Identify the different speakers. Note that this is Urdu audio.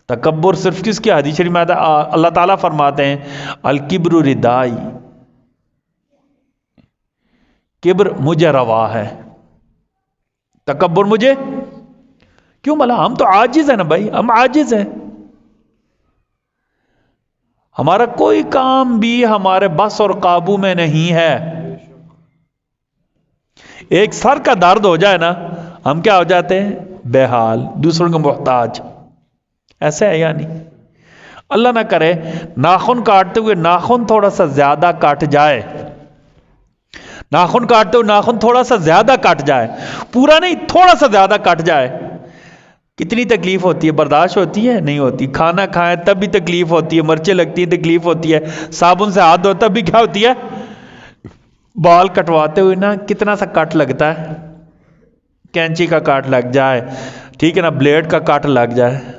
Speaker 1: تکبر صرف کس کی؟ حدیث شریف میں آتا ہے اللہ تعالیٰ فرماتے ہیں الکبر ردائی، کبر مجھے روا ہے، تکبر مجھے کیوں؟ بھلا ہم تو عاجز ہیں نا بھائی، ہم عاجز ہیں، ہمارا کوئی کام بھی ہمارے بس اور قابو میں نہیں ہے۔ ایک سر کا درد ہو جائے نا ہم کیا ہو جاتے ہیں؟ بے حال، دوسروں کے محتاج۔ ایسے ہے یا نہیں؟ اللہ نہ کرے ناخن کاٹتے ہوئے ناخن تھوڑا سا زیادہ کٹ جائے، ناخن کاٹتے ہوئے ناخن تھوڑا سا زیادہ کٹ جائے، پورا نہیں تھوڑا سا زیادہ کٹ جائے، کتنی تکلیف ہوتی ہے؟ برداشت ہوتی ہے؟ نہیں ہوتی۔ کھانا کھائیں تب بھی تکلیف ہوتی ہے، مرچیں لگتی ہیں تکلیف ہوتی ہے، صابن سے ہاتھ دھوتے تب بھی کیا ہوتی ہے؟ بال کٹواتے ہوئے نا کتنا سا کٹ لگتا ہے، کینچی کا کٹ لگ جائے، ٹھیک ہے نا، بلیڈ کا کٹ لگ جائے،